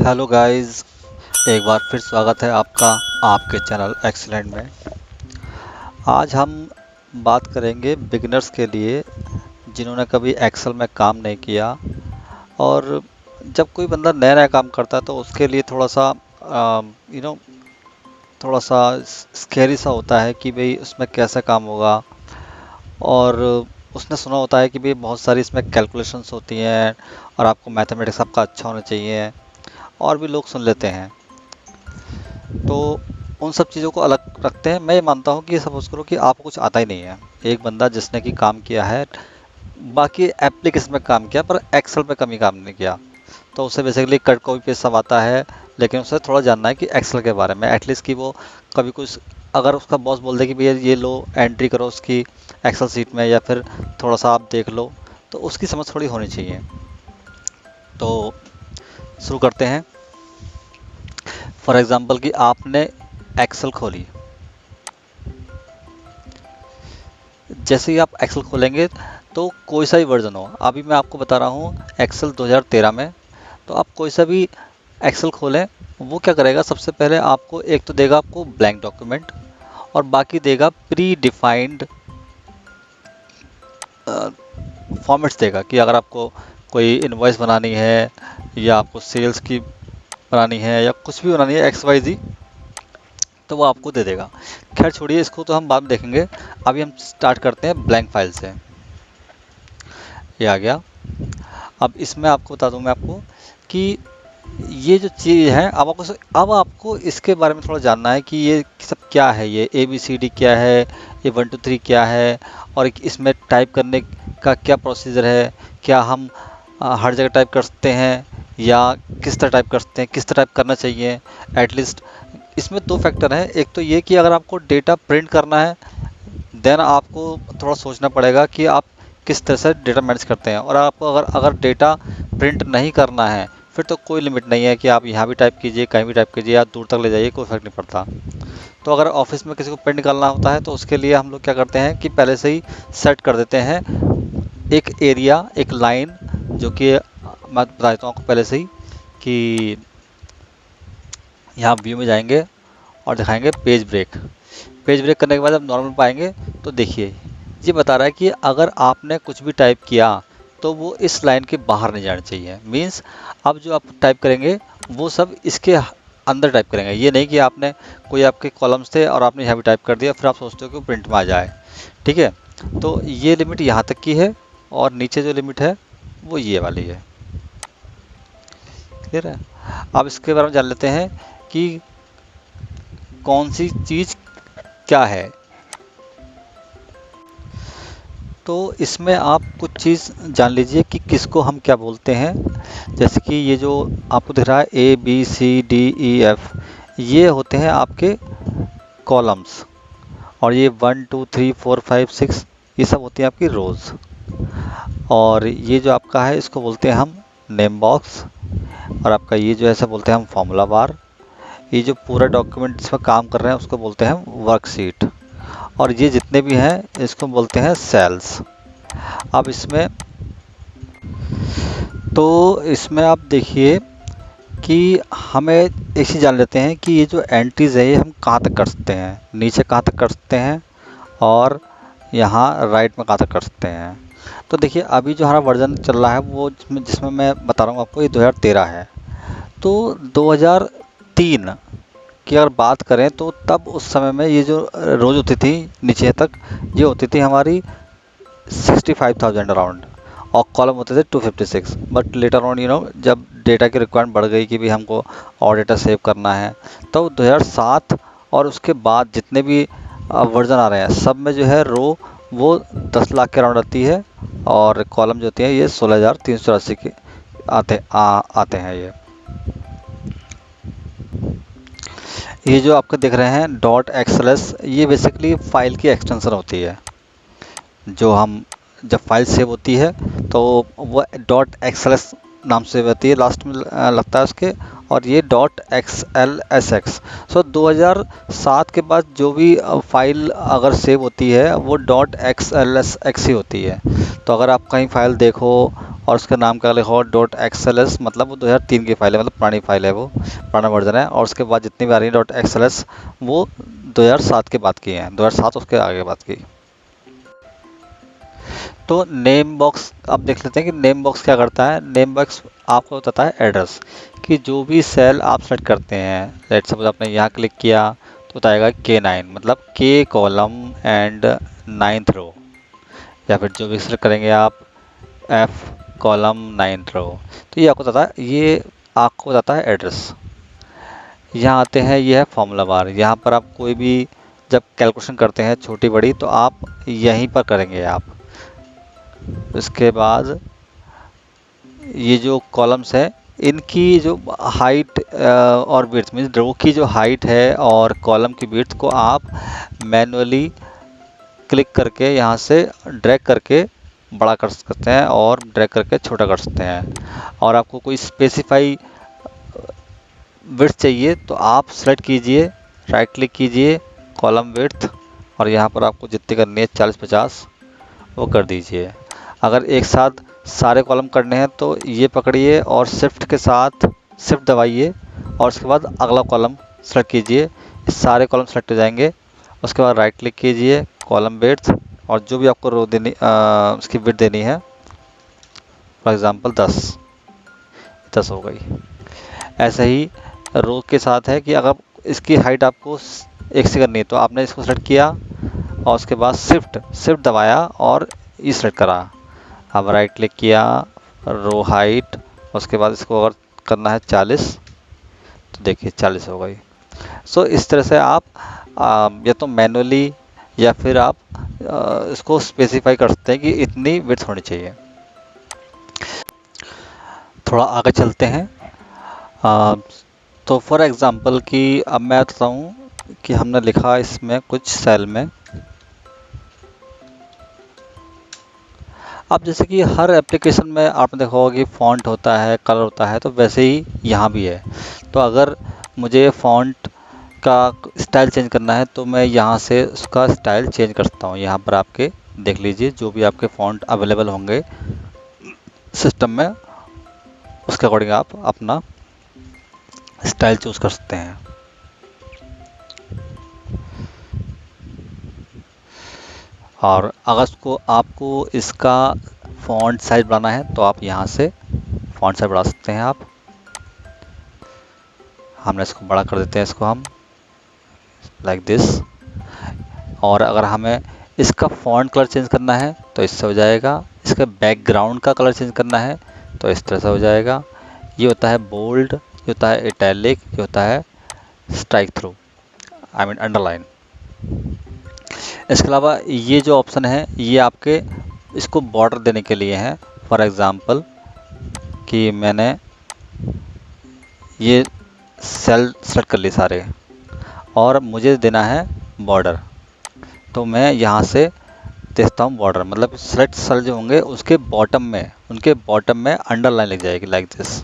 Hello guys, एक बार फिर स्वागत है आपका आपके चैनल एक्सीलेंट में। आज हम बात करेंगे बिगिनर्स के लिए जिन्होंने कभी एक्सेल में काम नहीं किया। और जब कोई बंदा नया नया काम करता है तो उसके लिए थोड़ा सा यू नो थोड़ा सा स्कैरी सा होता है कि भाई उसमें कैसा काम होगा। और उसने सुना होता है कि भाई बहुत सारी इसमें कैलकुलेशंस होती हैं और आपको मैथमेटिक्स आपका अच्छा होना चाहिए, और भी लोग सुन लेते हैं। तो उन सब चीज़ों को अलग रखते हैं। मैं ये मानता हूँ कि सपोज करो कि आपको कुछ आता ही नहीं है। एक बंदा जिसने कि काम किया है, बाकी एप्लीकेशन में काम किया पर एक्सेल में कभी काम नहीं किया, तो उसे बेसिकली कट कॉपी पेस्ट सब आता है। लेकिन उसे थोड़ा जानना है कि एक्सेल के बारे में एटलीस्ट कि वो कभी कुछ, अगर उसका बॉस बोल दे कि भैया ये लो एंट्री करो उसकी एक्सेल सीट में, या फिर थोड़ा सा आप देख लो, तो उसकी समझ थोड़ी होनी चाहिए। तो शुरू करते हैं। फॉर एग्जांपल कि आपने एक्सेल खोली। जैसे ही आप एक्सेल खोलेंगे तो कोई सा भी वर्जन हो, अभी मैं आपको बता रहा हूँ एक्सेल 2013 में, तो आप कोई सा भी एक्सेल खोलें, वो क्या करेगा, सबसे पहले आपको एक तो देगा आपको ब्लैंक डॉक्यूमेंट, और बाकी देगा प्री डिफाइंड फॉर्मेट्स देगा कि अगर आपको कोई इनवॉइस बनानी है, या आपको सेल्स की बनानी है, या कुछ भी बनानी है एक्स वाई जी, तो वो आपको दे देगा। खैर छोड़िए, इसको तो हम बाद में देखेंगे। अभी हम स्टार्ट करते हैं ब्लैंक फाइल से। ये आ गया। अब इसमें आपको बता दूं मैं आपको कि ये जो चीज़ है, अब आपको इसके बारे में थोड़ा जानना है कि ये सब क्या है, ये ए बी सी डी क्या है, ये 1 2 3 क्या है, और इसमें टाइप करने का क्या प्रोसीजर है। क्या हम हर जगह टाइप कर सकते हैं, या किस तरह टाइप कर सकते हैं, किस तरह टाइप करना चाहिए एटलीस्ट। इसमें दो फैक्टर हैं। एक तो ये कि अगर आपको डेटा प्रिंट करना है, देन आपको थोड़ा सोचना पड़ेगा कि आप किस तरह से डेटा मैनेज करते हैं। और आपको अगर अगर डेटा प्रिंट नहीं करना है, फिर तो कोई लिमिट नहीं है कि आप यहाँ भी टाइप कीजिए, कहीं भी टाइप कीजिए, या दूर तक ले जाइए, कोई फर्क नहीं पड़ता। तो अगर ऑफिस में किसी को प्रिंट निकालना होता है, तो उसके लिए हम लोग क्या करते हैं कि पहले से ही सेट कर देते हैं एक एरिया, एक लाइन, जो कि मैं बता देता हूँ आपको पहले से ही कि यहाँ व्यू में जाएंगे और दिखाएंगे पेज ब्रेक। पेज ब्रेक करने के बाद आप नॉर्मल पाएंगे, तो देखिए ये बता रहा है कि अगर आपने कुछ भी टाइप किया तो वो इस लाइन के बाहर नहीं जाना चाहिए। मीन्स अब जो आप टाइप करेंगे वो सब इसके अंदर टाइप करेंगे। ये नहीं कि आपने कोई आपके कॉलम्स थे और आपने यहाँ भी टाइप कर दिया, फिर आप सोचते हो कि प्रिंट में आ जाए। ठीक है, तो ये लिमिट यहाँ तक की है, और नीचे जो लिमिट है वो ये वाली है। क्लियर है। अब इसके बारे में जान लेते हैं कि कौन सी चीज़ क्या है। तो इसमें आप कुछ चीज़ जान लीजिए कि किसको हम क्या बोलते हैं। जैसे कि ये जो आपको दिख रहा है A B C D E F, ये होते हैं आपके कॉलम्स, और ये 1 2 3 4 5 6, ये सब होती हैं आपकी रोज़। और ये जो आपका है इसको बोलते हैं हम नेम बॉक्स, और आपका ये जो है इसे बोलते हैं हम फॉर्मूला बार। ये जो पूरा डॉक्यूमेंट जिस पर काम कर रहे हैं उसको बोलते हैं हम वर्कशीट, और ये जितने भी हैं इसको बोलते हैं सेल्स। अब इसमें आप देखिए कि हमें एक चीज़ जान लेते हैं कि ये जो एंट्रीज है ये हम कहाँ तक कर सकते हैं, नीचे कहाँ तक कर सकते हैं, और यहाँ राइट में कहाँ तक कर सकते हैं। तो देखिए अभी जो हमारा वर्जन चल रहा है वो जिसमें मैं बता रहा हूँ आपको, ये 2013 है। तो 2003 की अगर बात करें तो तब उस समय में ये जो रोज़ होती थी नीचे तक, ये होती थी हमारी 65,000 अराउंड, और कॉलम होते थे 256। बट लेटर ऑन जब डेटा की रिक्वायरमेंट बढ़ गई कि भी हमको और डेटा सेव करना है, तो 2007 और उसके बाद जितने भी वर्जन आ रहे हैं सब में जो है रो वो 10 लाख के अराउंड आती है, और कॉलम जो होती है ये 16,384 के आते हैं। ये जो आपको दिख रहे हैं डॉट एक्सएलएस, ये बेसिकली फाइल की एक्सटेंशन होती है। जो हम जब फाइल सेव होती है तो वो डॉट एक्सएलएस नाम से होती है, लास्ट में लगता है उसके। और ये dot X L S X. So 2007 के बाद जो भी फाइल अगर सेव होती है वो dot X L S X ही होती है। तो अगर आप कहीं फाइल देखो और उसके नाम का लिखो .xls, मतलब वो 2003 की फाइल है, मतलब पुरानी फाइल है, वो पुराना वर्जन है। और उसके बाद जितनी भी आ रही है .xls वो 2007 के बाद की हैं, 2007 उसके आगे बात की। तो नेम बॉक्स आप देख लेते हैं कि नेम बॉक्स क्या करता है। नेम बॉक्स आपको बताता है एड्रेस, कि जो भी सेल आप सेलेक्ट करते हैं, लेट्स सपोज आपने यहाँ क्लिक किया तो बताएगा K9, मतलब K कॉलम एंड 9th रो, या फिर जो भी सेलेक्ट करेंगे आप F कॉलम 9th रो, तो ये आपको बताता है, ये आपको बताता है एड्रेस। यहाँ आते हैं, ये है फॉर्मूला बार। यहाँ पर आप कोई भी जब कैलकुलेशन करते हैं छोटी बड़ी, तो आप यहीं पर करेंगे आप। इसके बाद ये जो कॉलम्स है, इनकी जो हाइट और विड्थ, मीन्स रो की जो हाइट है और कॉलम की विड्थ को आप मैनुअली क्लिक करके यहाँ से ड्रैग करके बड़ा कर सकते हैं और ड्रैग करके छोटा कर सकते हैं। और आपको कोई स्पेसिफाई विड्थ चाहिए तो आप सेलेक्ट कीजिए, राइट क्लिक कीजिए, कॉलम विड्थ, और यहाँ पर आपको जितनी करनी है 40-50 वो कर दीजिए। अगर एक साथ सारे कॉलम करने हैं तो ये पकड़िए और शिफ्ट के साथ शिफ्ट दबाइए, और उसके बाद अगला कॉलम सेलेक्ट कीजिए, सारे कॉलम सेलेक्ट हो जाएंगे। उसके बाद राइट क्लिक कीजिए, कॉलम विड्थ, और जो भी आपको रो देनी उसकी विड्थ देनी है, फॉर एग्जांपल 10 हो गई। ऐसे ही रो के साथ है कि अगर इसकी हाइट आपको एक से करनी है तो आपने इसको सेलेक्ट किया और उसके बाद शिफ्ट दबाया और ये सेलेक्ट करा। अब राइट क्लिक किया, रो हाइट, उसके बाद इसको अगर करना है 40 तो देखिए 40 हो गई। सो इस तरह से आप या तो मैनुअली या फिर आप इसको स्पेसिफाई कर सकते हैं कि इतनी विड्थ होनी चाहिए। थोड़ा आगे चलते हैं। तो फॉर एग्जांपल कि अब मैं बताता हूँ कि हमने लिखा इसमें कुछ सेल में, अब जैसे कि हर एप्लीकेशन में आपने देखा होगा कि फ़ॉन्ट होता है, कलर होता है, तो वैसे ही यहाँ भी है। तो अगर मुझे फ़ॉन्ट का स्टाइल चेंज करना है तो मैं यहाँ से उसका स्टाइल चेंज कर सकता हूँ। यहाँ पर आपके देख लीजिए जो भी आपके फ़ॉन्ट अवेलेबल होंगे सिस्टम में, उसके अकॉर्डिंग आप अपना स्टाइल चूज़ कर सकते हैं। और अगर आपको इसका फ़ॉन्ट साइज बढ़ाना है तो आप यहाँ से फ़ॉन्ट साइज बढ़ा सकते हैं आप। हमने इसको बड़ा कर देते हैं, इसको हम लाइक दिस। और अगर हमें इसका फ़ॉन्ट कलर चेंज करना है तो इससे हो जाएगा। इसका बैकग्राउंड का कलर चेंज करना है तो इस तरह से हो जाएगा। ये होता है बोल्ड, ये होता है इटैलिक, ये होता है strike through, I mean underline. इसके अलावा ये जो ऑप्शन है ये आपके इसको बॉर्डर देने के लिए है। फॉर एग्ज़ाम्पल कि मैंने ये सेल सेलेक्ट कर लिए सारे और मुझे देना है बॉर्डर, तो मैं यहाँ से देखता हूँ बॉर्डर, मतलब सेलेक्ट सेल जो होंगे उसके बॉटम में, उनके बॉटम में अंडरलाइन लग जाएगी लाइक दिस,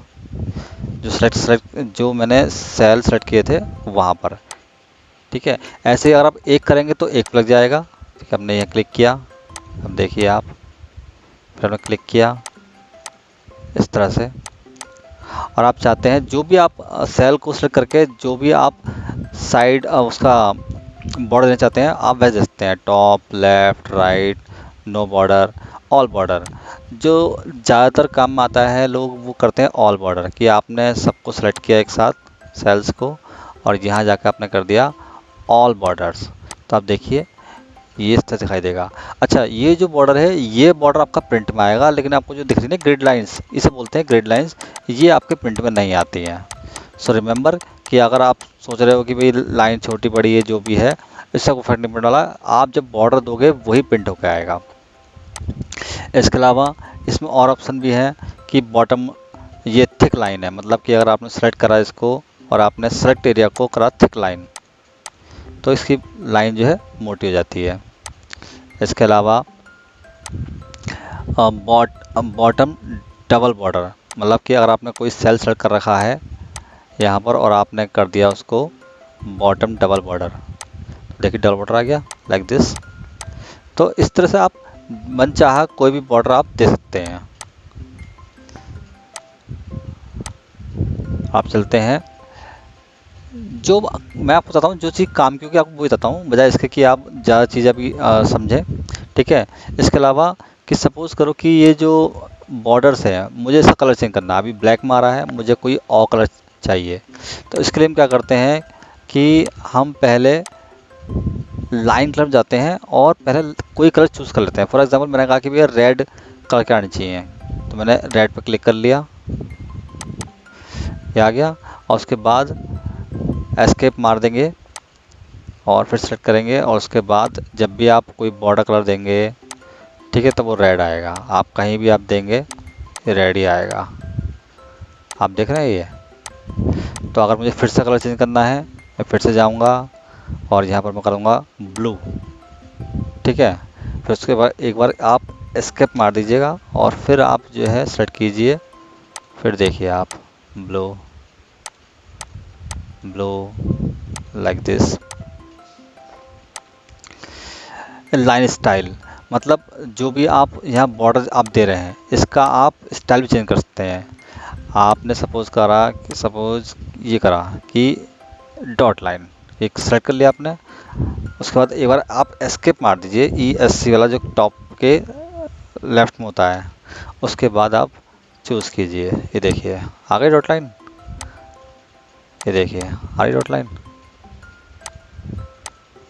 जो मैंने सेल सेलेक्ट किए थे वहाँ पर। ठीक है, ऐसे ही अगर आप एक करेंगे तो एक लग जाएगा। ठीक है, हमने यहाँ क्लिक किया, अब देखिए आप, फिर हमने क्लिक किया इस तरह से। और आप चाहते हैं जो भी आप सेल को सेलेक्ट करके जो भी आप साइड उसका बॉर्डर देना चाहते हैं आप वैसे दे सकते हैं, top, left, right, no border, all border. जो ज़्यादातर काम में आता है लोग वो करते हैं ऑल बॉर्डर, कि आपने सबको सेलेक्ट किया एक साथ सेल्स को और यहाँ जाकर आपने कर दिया ऑल बॉर्डर्स, तो आप देखिए ये इस तरह दिखाई देगा। अच्छा, ये जो बॉर्डर है ये बॉर्डर आपका प्रिंट में आएगा, लेकिन आपको जो दिख रही है ना ग्रिड लाइंस, इसे बोलते हैं ग्रिड लाइंस, ये आपके प्रिंट में नहीं आती हैं। सो रिमेंबर कि अगर आप सोच रहे हो कि भाई लाइन छोटी बड़ी है जो भी है, इससे कोई फर्क नहीं पड़ने वाला, आप जब बॉर्डर दोगे वही प्रिंट होकर आएगा। इसके अलावा इसमें और ऑप्शन भी है कि बॉटम ये थिक लाइन है, मतलब कि अगर आपने सेलेक्ट करा इसको और आपने सेलेक्ट एरिया को करा थिक लाइन तो इसकी लाइन जो है मोटी हो जाती है। इसके अलावा बॉटम डबल बॉर्डर, मतलब कि अगर आपने कोई सेल सेलेक्ट कर रखा है यहाँ पर और आपने कर दिया उसको बॉटम डबल बॉर्डर, देखिए डबल बॉर्डर आ गया लाइक दिस। तो इस तरह से आप मनचाहा कोई भी बॉर्डर आप दे सकते हैं। आप चलते हैं। जो मैं आपको बताता हूँ जो चीज़ काम की होगी आपको वही बताता हूँ, बजाय इसके कि आप ज़्यादा चीज़ अभी समझें। ठीक है, इसके अलावा कि सपोज़ करो कि ये जो बॉर्डर्स है मुझे इसका कलर चेंज करना है, अभी ब्लैक मारा है, मुझे कोई और कलर चाहिए। तो इसके लिए हम क्या करते हैं कि हम पहले लाइन कलर जाते हैं और पहले कोई कलर चूज़ कर लेते हैं। फॉर एग्जांपल मैंने कहा कि भैया रेड कलर के आने चाहिए, तो मैंने रेड पर क्लिक कर लिया, ये आ गया। और उसके बाद एस्केप मार देंगे और फिर सेलेक्ट करेंगे, और उसके बाद जब भी आप कोई बॉर्डर कलर देंगे, ठीक है, तो वो रेड आएगा। आप कहीं भी आप देंगे ये रेड ही आएगा। आप देख रहे हैं ये। तो अगर मुझे फिर से कलर चेंज करना है, मैं फिर से जाऊंगा और यहाँ पर मैं करूँगा ब्लू। ठीक है, फिर उसके बाद एक बार आप एस्केप मार दीजिएगा और फिर आप जो है सेलेक्ट कीजिए, फिर देखिए आप blue blue like this. Line style मतलब जो भी आप यहाँ बॉर्डर आप दे रहे हैं इसका आप स्टाइल भी चेंज कर सकते हैं। आपने सपोज करा कि सपोज ये करा कि डॉट लाइन, एक सेलेक्ट कर लिया आपने। उसके बाद एक बार आप एस्केप मार दीजिए, ESC वाला जो टॉप के लेफ्ट में होता है, उसके बाद आप चूज़ कीजिए। ये देखिए आ गई डॉट लाइन, ये देखिए आ गई डॉट लाइन,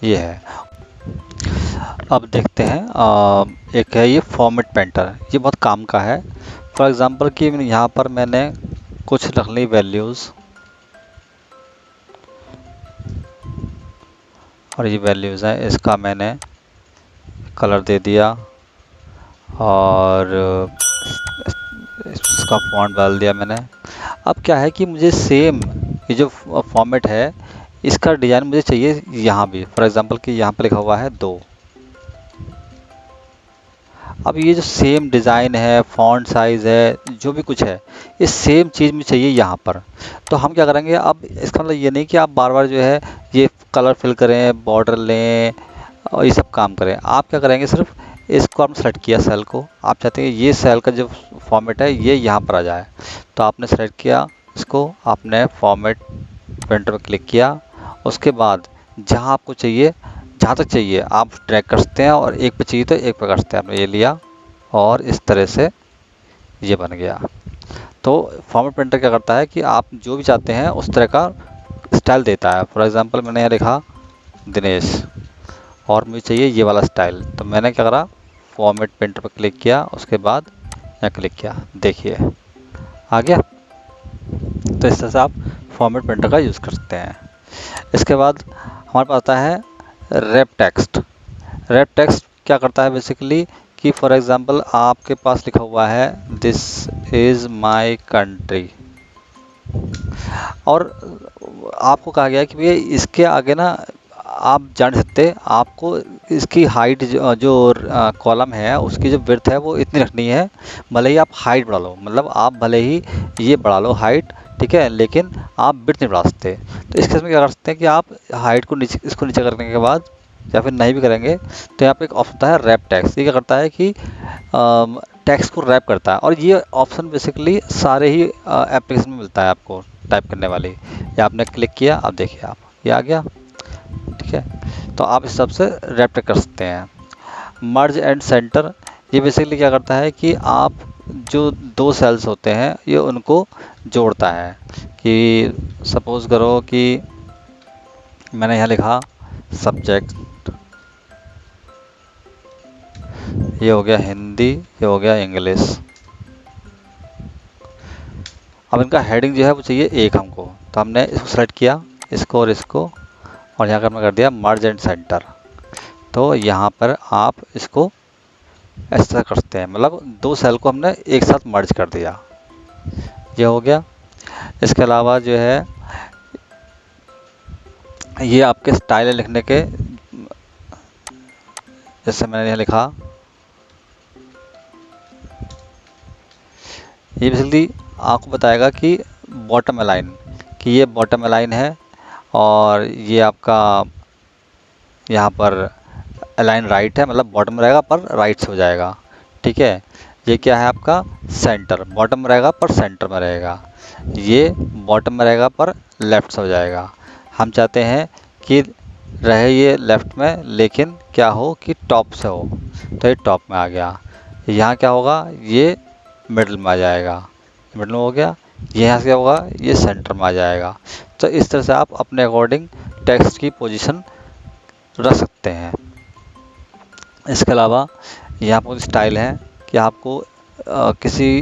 ये है। अब देखते हैं एक है ये फॉर्मेट पेंटर, ये बहुत काम का है। फॉर एग्जांपल कि यहाँ पर मैंने कुछ रख ली वैल्यूज़, और ये वैल्यूज़ हैं, इसका मैंने कलर दे दिया और इसका फॉन्ट डाल दिया मैंने। अब क्या है कि मुझे सेम ये जो फॉर्मेट है इसका डिज़ाइन मुझे चाहिए यहाँ भी। फॉर एग्जांपल कि यहाँ पर लिखा हुआ है 2। अब ये जो सेम डिज़ाइन है, फॉन्ट साइज़ है, जो भी कुछ है, ये सेम चीज़ में चाहिए यहाँ पर। तो हम क्या करेंगे, अब इसका मतलब ये नहीं कि आप बार बार जो है ये कलर फिल करें, बॉर्डर लें और ये सब काम करें। आप क्या करेंगे, सिर्फ इसको आपने सेलेक्ट किया सेल को, आप चाहते हैं ये सेल का जो फॉर्मेट है ये यहाँ पर आ जाए, तो आपने सेलेक्ट किया इसको, आपने फॉर्मेट पेंटर पर क्लिक किया। उसके बाद जहाँ आपको चाहिए, जहाँ तक चाहिए आप ड्रैग कर सकते हैं, और एक पे चाहिए तो एक पे कर सकते हैं। आपने ये लिया और इस तरह से ये बन गया। तो फॉर्मेट पेंटर क्या करता है कि आप जो भी चाहते हैं उस तरह का स्टाइल देता है। फॉर एग्जांपल मैंने यहाँ लिखा दिनेश और मुझे चाहिए ये वाला स्टाइल, तो मैंने क्या करा, फॉर्मेट पेंटर पर क्लिक किया, उसके बाद यहाँ क्लिक किया, देखिए आ गया। तो इस तरह से आप फॉर्मेट पेंटर का यूज़ कर सकते हैं। इसके बाद हमारे पास आता है रैप टेक्स्ट। रैप टेक्स्ट क्या करता है बेसिकली कि फॉर एग्जांपल आपके पास लिखा हुआ है दिस इज़ माय कंट्री, और आपको कहा गया है कि भैया इसके आगे ना आप जान सकते, आपको इसकी हाइट जो कॉलम है उसकी जो विड्थ है वो इतनी रखनी है, भले ही आप हाइट बढ़ा लो, मतलब आप भले ही ये बढ़ा लो हाइट, ठीक है, लेकिन आप विड्थ नहीं बढ़ा सकते। तो इस केस में क्या कर सकते हैं कि आप हाइट को नीचे, इसको नीचे करने के बाद या फिर नहीं भी करेंगे तो यहाँ पे एक ऑप्शन होता है रैप टेक्स्ट। ये क्या करता है कि टेक्स्ट को रैप करता है, और ये ऑप्शन बेसिकली सारे ही एप्लीकेशन में मिलता है आपको टाइप करने वाली। या आपने क्लिक किया, अब देखिए आप ये आ गया, ठीक है। तो आप इस हिसाब से रैप टेक्स्ट कर सकते हैं। मर्ज एंड सेंटर, ये बेसिकली क्या करता है कि आप जो दो सेल्स होते हैं ये उनको जोड़ता है। कि सपोज़ करो कि मैंने यहाँ लिखा सब्जेक्ट, ये हो गया हिंदी, ये हो गया इंग्लिश। अब इनका हेडिंग जो है वो चाहिए एक हमको, तो हमने इसको सेलेक्ट किया, इसको और इसको, और यहाँ पर हमने कर दिया मर्ज एंड सेंटर। तो यहाँ पर आप इसको इस तरह कर सकते हैं, मतलब दो सेल को हमने एक साथ मर्ज कर दिया, ये हो गया। इसके अलावा जो है ये आपके स्टाइल लिखने के, जैसे मैंने यहाँ लिखा, ये बेसिकली आपको बताएगा कि बॉटम अलाइन, कि ये बॉटम अलाइन है, और ये आपका यहाँ पर अलाइन राइट है, मतलब बॉटम में रहेगा पर राइट से हो जाएगा, ठीक है। ये क्या है आपका सेंटर, बॉटम में रहेगा पर सेंटर में रहेगा, ये बॉटम में रहेगा पर लेफ्ट से हो जाएगा। हम चाहते हैं कि रहे ये लेफ्ट में लेकिन क्या हो कि टॉप से हो, तो ये टॉप में आ गया। यहाँ क्या होगा, ये मिडल में आ जाएगा, मिडल में हो गया। यहाँ से क्या होगा, ये सेंटर में आ जाएगा। तो इस तरह से आप अपने अकॉर्डिंग टेक्स्ट की पोजीशन रख सकते हैं। इसके अलावा यहाँ पर स्टाइल है कि आपको किसी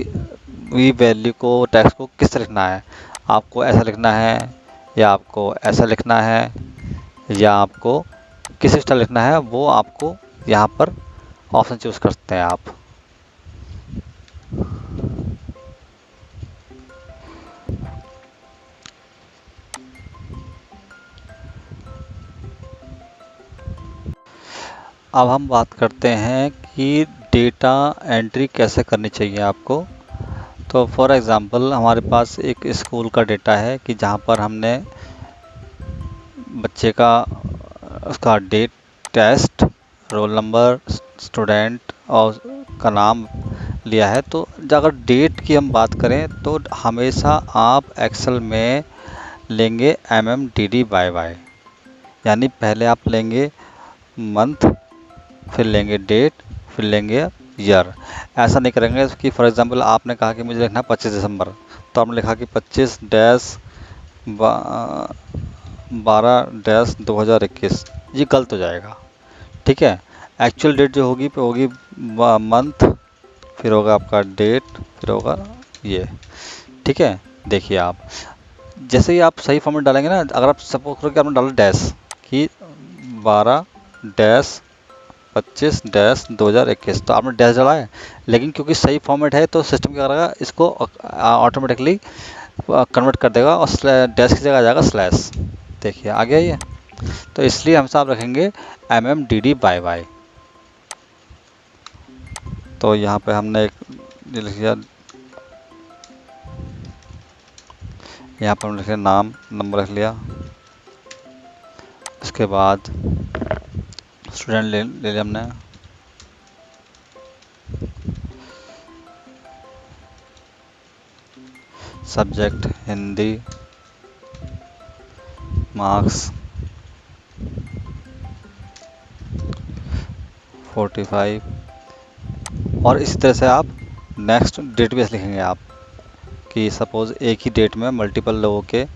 भी वैल्यू को, टेक्स्ट को किस तरह लिखना है, आपको ऐसा लिखना है या आपको ऐसा लिखना है या आपको किस स्टाइल लिखना है, वो आपको यहाँ पर ऑप्शन चूज कर सकते हैं आप। अब हम बात करते हैं कि डेटा एंट्री कैसे करनी चाहिए आपको। तो फॉर एग्ज़ाम्पल हमारे पास एक स्कूल का डेटा है कि जहाँ पर हमने बच्चे का उसका date, test, roll number, student और का नाम लिया है। तो अगर डेट की हम बात करें तो हमेशा आप एक्सेल में लेंगे MMDDYY, यानी पहले आप लेंगे मंथ, फिर लेंगे डेट, फिर लेंगे ईयर। ऐसा नहीं करेंगे कि फॉर एग्जांपल आपने कहा कि मुझे लिखना 25 दिसंबर, तो आपने लिखा कि 25-12-2021, ये गलत हो जाएगा। ठीक है, एक्चुअल डेट जो होगी होगी मंथ, फिर होगा आपका डेट, फिर होगा ये। ठीक है, देखिए आप जैसे ही आप सही फॉर्मेट डालेंगे ना, अगर आप सपोज करो कि आपने डाला डैश कि 12-25-2021, तो आपने डैश डाला है, लेकिन क्योंकि सही फॉर्मेट है तो सिस्टम क्या करेगा, इसको ऑटोमेटिकली कन्वर्ट कर देगा और डैश की जगह आ जाएगा स्लैश। देखिए आ गया ये। तो इसलिए हम साहब रखेंगे MMDDYY। तो यहाँ पे हमने एक लिख दिया, यहाँ पर हमने लिख लिया नाम, नंबर रख लिया। इसके बाद स्टूडेंट ले लिया हमने, सब्जेक्ट हिंदी, मार्क्स 45, और इसी तरह से आप नेक्स्ट डेट बेस लिखेंगे आप कि सपोज़ एक ही डेट में मल्टीपल लोगों के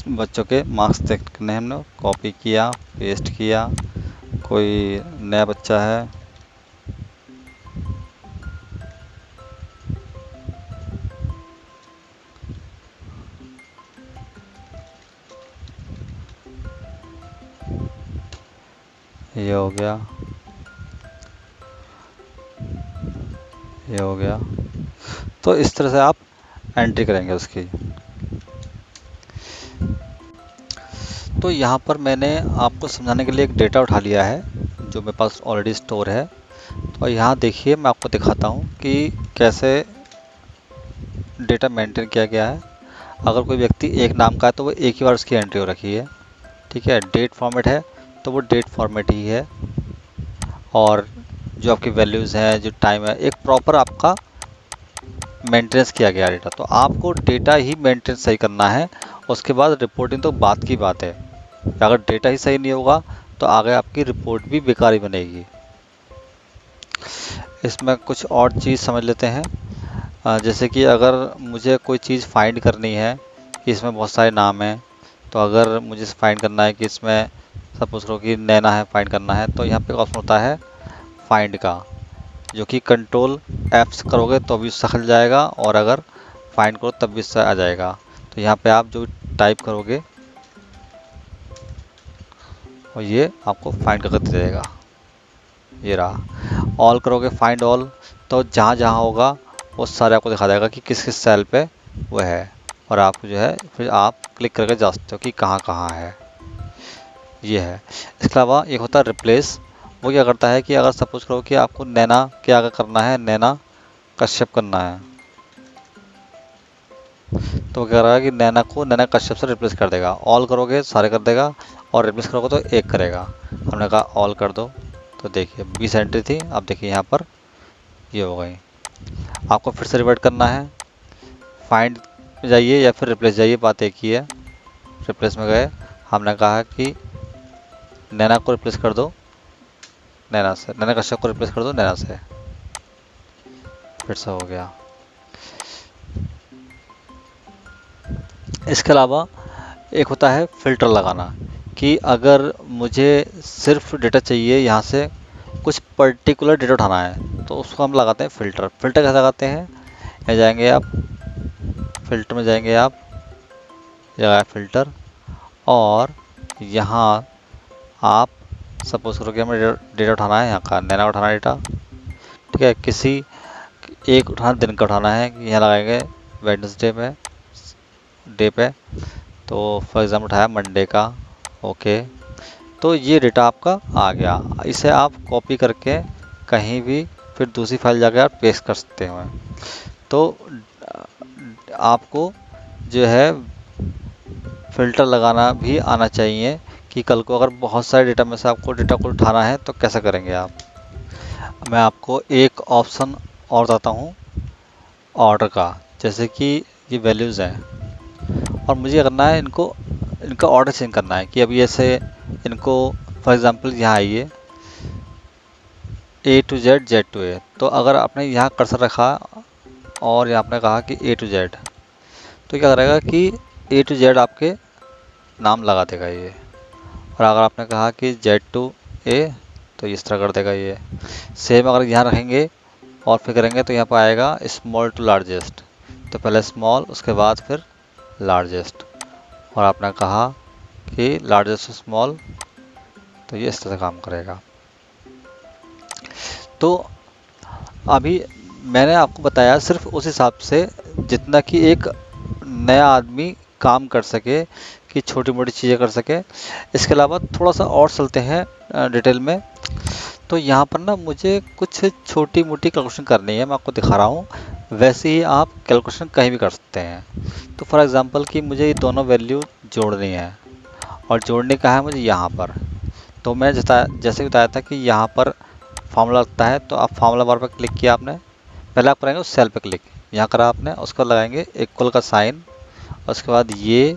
बच्चों के मार्क्स देखने हमने कॉपी किया, पेस्ट किया। कोई नया बच्चा है, ये हो गया, ये हो गया। तो इस तरह से आप एंट्री करेंगे उसकी। तो यहाँ पर मैंने आपको समझाने के लिए एक डेटा उठा लिया है जो मेरे पास ऑलरेडी स्टोर है। तो यहाँ देखिए मैं आपको दिखाता हूँ कि कैसे डेटा मेंटेन किया गया है। अगर कोई व्यक्ति एक नाम का है तो वो एक ही बार उसकी एंट्री हो रखी है। ठीक है, डेट फॉर्मेट है तो वो डेट फॉर्मेट ही है, और जो आपकी वैल्यूज़ हैं, जो टाइम है, एक प्रॉपर आपका मेंटेनेंस किया गया डेटा। तो आपको डेटा ही मेंटेन सही करना है, उसके बाद रिपोर्टिंग तो बात की बात है। अगर डेटा ही सही नहीं होगा तो आगे आपकी रिपोर्ट भी बेकार ही बनेगी। इसमें कुछ और चीज़ समझ लेते हैं। जैसे कि अगर मुझे कोई चीज़ फाइंड करनी है कि इसमें बहुत सारे नाम हैं, तो अगर मुझे फाइंड करना है कि इसमें सपोज करो कि नैना है, फाइंड करना है, तो यहाँ पे ऑप्शन होता है फाइंड का, जो कि कंट्रोल F करोगे तो भी उससे खुल जाएगा, और अगर फाइंड करो तब भी इससे आ जाएगा। तो यहाँ पे आप जो टाइप करोगे और ये आपको फाइंड करके दे देगा। ये रहा। ऑल करोगे, फाइंड ऑल, तो जहाँ जहाँ होगा वो सारे आपको दिखा देगा कि किस किस सेल पे वो है, और आपको जो है फिर आप क्लिक करके जा सकते हो कि कहाँ कहाँ है। ये है। इसके अलावा एक होता है रिप्लेस। वो क्या करता है कि अगर सपोज करो कि आपको नैना के आगे करना है, नैना कश्यप करना है, तो वो क्या करेगा कि नैना को नैना कश्यप से रिप्लेस कर देगा। ऑल करोगे सारे कर देगा, और रिप्लेस करोगे तो एक करेगा। हमने कहा ऑल कर दो, तो देखिए 20 एंट्री थी, अब देखिए यहाँ पर ये हो गई। आपको फिर से रिवर्ट करना है, फाइंड में जाइए या फिर रिप्लेस जाइए, बात एक ही है। रिप्लेस में गए, हमने कहा कि नैना को रिप्लेस कर दो नैना से, नैना कश्यप को रिप्लेस कर दो नैना से, फिर से हो गया। इसके अलावा एक होता है फिल्टर लगाना, कि अगर मुझे सिर्फ डेटा चाहिए, यहाँ से कुछ पर्टिकुलर डेटा उठाना है, तो उसको हम लगाते हैं फिल्टर। फिल्टर कैसे लगाते हैं, यहाँ जाएंगे आप, फिल्टर में जाएंगे आप, लगाया फिल्टर, और यहाँ आप सपोज करो कि हमें डेटा उठाना है, यहाँ का नैना उठाना है डेटा, ठीक है, किसी एक उठाना, दिन का उठाना है, यहाँ लगाएंगे वेडनेसडे में डे पे, तो फॉर एग्जाम्पल उठाया मंडे का, ओके। तो ये डेटा आपका आ गया, इसे आप कॉपी करके कहीं भी फिर दूसरी फाइल जाकर आप पेस्ट कर सकते हो। तो आपको जो है फिल्टर लगाना भी आना चाहिए, कि कल को अगर बहुत सारे डेटा में से आपको डेटा को उठाना है तो कैसे करेंगे आप। मैं आपको एक ऑप्शन और बताता हूँ ऑर्डर का, जैसे कि ये वैल्यूज़ हैं और मुझे करना है इनको, इनका ऑर्डर चेंज करना है, कि अभी ऐसे इनको फॉर एग्जांपल यहाँ आइए A to Z Z to A, तो अगर आपने यहाँ कर्सर रखा और यहाँ आपने कहा कि A to Z, तो क्या करेगा कि A to Z आपके नाम लगा देगा ये, और अगर आपने कहा कि Z to A तो इस तरह कर देगा ये। सेम अगर यहाँ रखेंगे और फिर करेंगे तो यहाँ पर आएगा स्मॉल टू लार्जेस्ट, तो पहले स्मॉल उसके बाद फिर लार्जेस्ट, और आपने कहा कि लार्जेस्ट टू स्मॉल, तो ये इस तरह से काम करेगा। तो अभी मैंने आपको बताया सिर्फ उस हिसाब से जितना कि एक नया आदमी काम कर सके, कि छोटी मोटी चीज़ें कर सके। इसके अलावा थोड़ा सा और चलते हैं डिटेल में। तो यहाँ पर ना मुझे कुछ छोटी मोटी कैलकुलेशन करनी है, मैं आपको दिखा रहा हूँ, वैसे ही आप कैलकुलेशन कहीं भी कर सकते हैं। तो फॉर एग्जांपल कि मुझे ये दोनों वैल्यू जोड़नी है, और जोड़ने का है मुझे यहाँ पर, तो मैं जैसे बताया था कि यहाँ पर फार्मूला लगता है, तो आप फार्मूला बार पर क्लिक किया आपने, पहले आप करेंगे उस सेल पे क्लिक, यहाँ करा आपने, उसको लगाएंगे इक्वल का साइन, उसके बाद ये,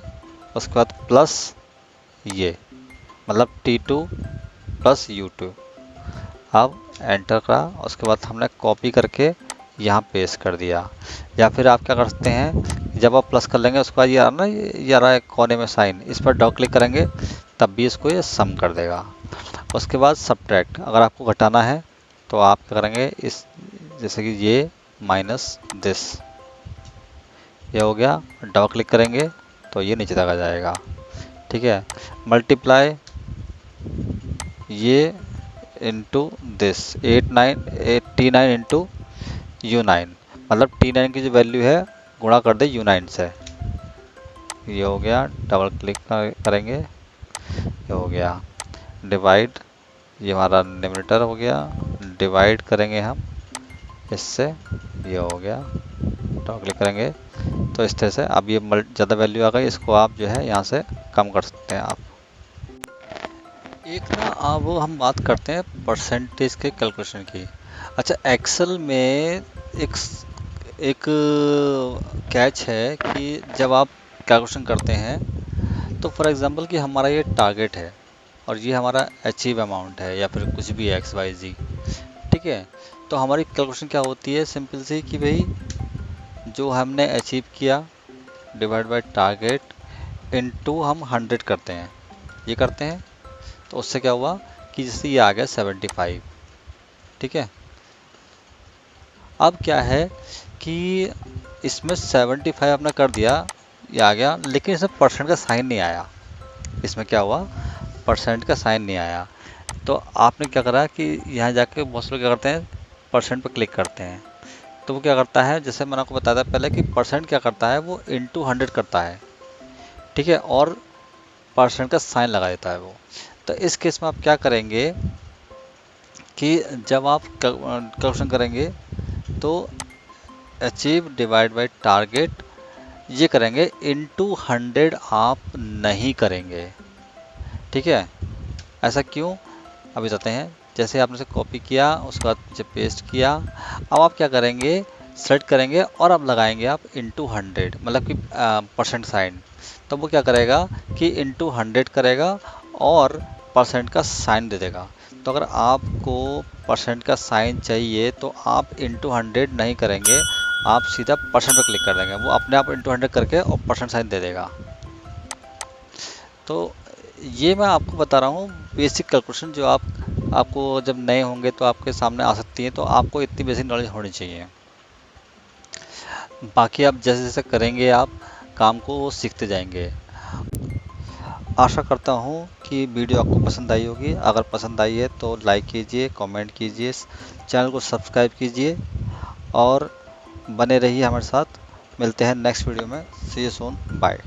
उसके बाद प्लस ये, मतलब T2 प्लस U2। अब एंटर करा, उसके बाद हमने कॉपी करके यहाँ पेस्ट कर दिया। या फिर आप क्या कर सकते हैं, जब आप प्लस कर लेंगे उसके बाद ये आ रहा ना, ये आ रहा है कोने में साइन, इस पर डबल क्लिक करेंगे तब भी इसको ये सम कर देगा। उसके बाद सब्ट्रैक्ट, अगर आपको घटाना है तो आप क्या करेंगे, इस जैसे कि ये माइनस दिस, ये हो गया, डबल क्लिक करेंगे तो ये नीचे तक आ जाएगा, ठीक है। मल्टीप्लाई ये into this, T9 into U9, मतलब T9 की जो वैल्यू है गुणा कर दे U9 से, ये हो गया। डबल क्लिक करेंगे, ये हो गया। डिवाइड, ये हमारा डिनोमिनेटर हो गया, डिवाइड करेंगे हम इससे, ये हो गया। डबल क्लिक करेंगे तो इस तरह से अब ये ज़्यादा वैल्यू आ गई, इसको आप जो है यहाँ से कम कर सकते हैं आप। एक ना अब हम बात करते हैं परसेंटेज के कैलकुलेशन की। अच्छा, एक्सेल में एक एक कैच है कि जब आप कैलकुलेशन करते हैं तो फॉर एग्जांपल कि हमारा ये टारगेट है और ये हमारा अचीव अमाउंट है, या फिर कुछ भी XYZ, ठीक है। तो हमारी कैलकुलेशन क्या होती है, सिंपल सी, कि भाई जो हमने अचीव किया डिवाइड बाय टारगेट इनटू हम 100 करते हैं, ये करते हैं। तो उससे क्या हुआ कि जैसे ये आ गया 75, ठीक है। अब क्या है कि इसमें 75 आपने कर दिया, ये आ गया, लेकिन इसमें परसेंट का साइन नहीं आया। इसमें क्या हुआ, परसेंट का साइन नहीं आया। तो आपने क्या करा कि यहाँ जाके बहुत से लोग क्या करते हैं, परसेंट पर क्लिक करते हैं, तो वो क्या करता है, जैसे मैंने आपको बताया था पहले कि परसेंट क्या करता है, वो इंटू 100 करता है, ठीक है, और परसेंट का साइन लगा देता है वो। तो इस केस में आप क्या करेंगे कि जब आप कैलकुलेशन करेंगे तो अचीव डिवाइड बाय टारगेट ये करेंगे, इनटू 100 आप नहीं करेंगे, ठीक है। ऐसा क्यों, अभी बताते हैं। जैसे आपने से कॉपी किया, उसके बाद नीचे पेस्ट किया। अब आप क्या करेंगे, सेलेक्ट करेंगे और अब लगाएंगे आप इंटू 100, मतलब कि परसेंट साइन। तो वो क्या करेगा कि इंटू 100 करेगा और परसेंट का साइन दे देगा। तो अगर आपको परसेंट का साइन चाहिए तो आप इंटू 100 नहीं करेंगे, आप सीधा परसेंट पर क्लिक कर देंगे, वो अपने आप इंटू 100 करके और परसेंट साइन दे देगा। तो ये मैं आपको बता रहा हूँ बेसिक कैलकुलेशन, जो आपको जब नए होंगे तो आपके सामने आ सकती है, तो आपको इतनी बेसिक नॉलेज होनी चाहिए। बाकी आप जैसे जैसे करेंगे आप काम को वो सीखते जाएंगे। आशा करता हूँ कि वीडियो आपको पसंद आई होगी। अगर पसंद आई है तो लाइक कीजिए, कमेंट कीजिए, चैनल को सब्सक्राइब कीजिए और बने रहिए हमारे साथ। मिलते हैं नेक्स्ट वीडियो में। सी यू सून, बाय।